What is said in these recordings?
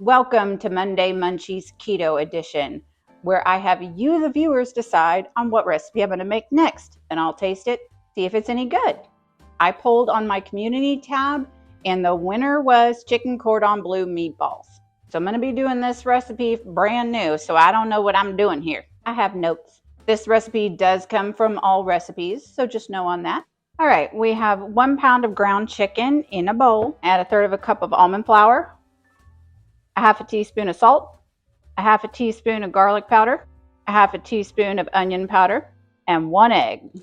Welcome to Monday Munchies Keto Edition, where I have you, the viewers, decide on what recipe I'm going to make next, and I'll taste it, see if it's any good. I polled on my community tab, and the winner was chicken cordon bleu meatballs. So I'm going to be doing this recipe brand new, so I don't know what I'm doing here. I have notes. This recipe does come from All Recipes, so just know on that. All right, we have 1 pound of ground chicken in a bowl. Add 1/3 cup of almond flour, a 1/2 teaspoon of salt, a 1/2 teaspoon of garlic powder, a 1/2 teaspoon of onion powder, and 1 egg.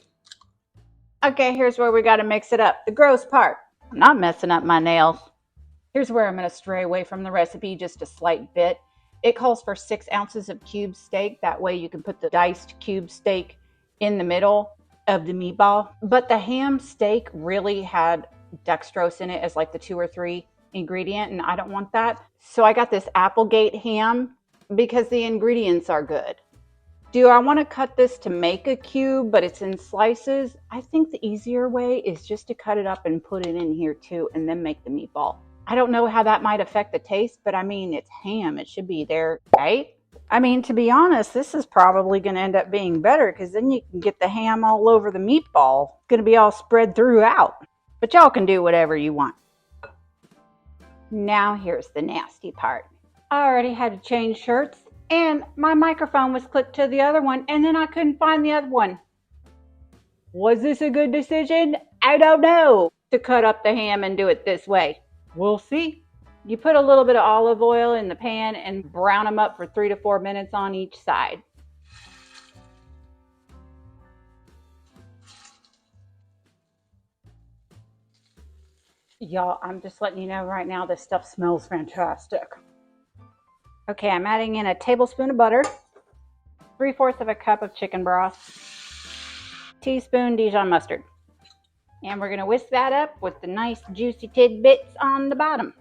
Okay, here's where we got to mix it up. The gross part. I'm not messing up my nails. Here's where I'm going to stray away from the recipe just a slight bit. It calls for 6 ounces of cube steak. That way you can put the diced cube steak in the middle of the meatball. But the ham steak really had dextrose in it as like the 2 or 3 ingredient, and I don't want that. So I got this Applegate ham because the ingredients are good. Do I want to cut this to make a cube, but it's in slices? I think the easier way is just to cut it up and put it in here too, and then make the meatball. I don't know how that might affect the taste, but I mean, it's ham. It should be there, right? I mean, to be honest, this is probably going to end up being better because then you can get the ham all over the meatball. It's going to be all spread throughout. But y'all can do whatever you want. Now here's the nasty part. I already had to change shirts, and my microphone was clipped to the other one, and then I couldn't find the other one. Was this a good decision? I don't know. To cut up the ham and do it this way. We'll see. You put a little bit of olive oil in the pan and brown them up for 3 to 4 minutes on each side. Y'all, I'm just letting you know right now, this stuff smells fantastic. Okay, I'm adding in a tablespoon of butter, 3/4 cup of chicken broth, teaspoon Dijon mustard. And we're going to whisk that up with the nice juicy tidbits on the bottom.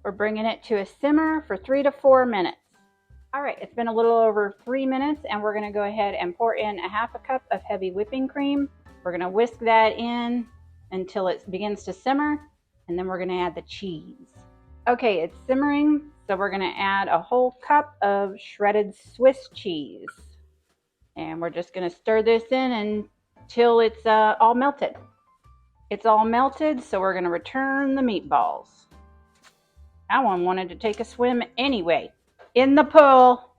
We're bringing it to a simmer for 3 to 4 minutes. All right, it's been a little over 3 minutes, and we're going to go ahead and pour in a 1/2 cup of heavy whipping cream. We're going to whisk that in until it begins to simmer, and then we're going to add the cheese. Okay, it's simmering, so we're going to add a whole cup of shredded Swiss cheese. And we're just going to stir this in until it's all melted. It's all melted, so we're going to return the meatballs. That one wanted to take a swim anyway, in the pool.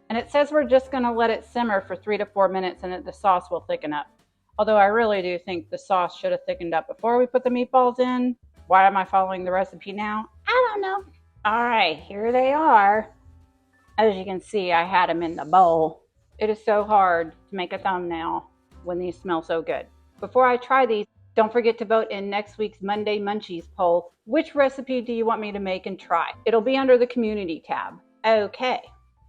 And it says we're just going to let it simmer for 3 to 4 minutes and that the sauce will thicken up. Although I really do think the sauce should have thickened up before we put the meatballs in. Why am I following the recipe now? I don't know. All right, here they are. As you can see, I had them in the bowl. It is so hard to make a thumbnail when these smell so good. Before I try these, don't forget to vote in next week's Monday Munchies poll. Which recipe do you want me to make and try? It'll be under the community tab. Okay.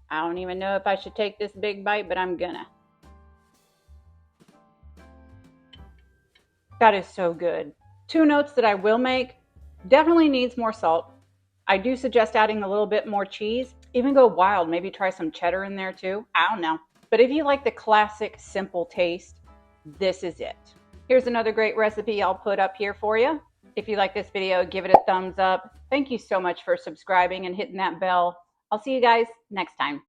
I don't even know if I should take this big bite, but I'm gonna. That is so good. 2 notes that I will make. Definitely needs more salt. I do suggest adding a little bit more cheese. Even go wild. Maybe try some cheddar in there too. I don't know. But if you like the classic simple taste, this is it. Here's another great recipe I'll put up here for you. If you like this video, give it a thumbs up. Thank you so much for subscribing and hitting that bell. I'll see you guys next time.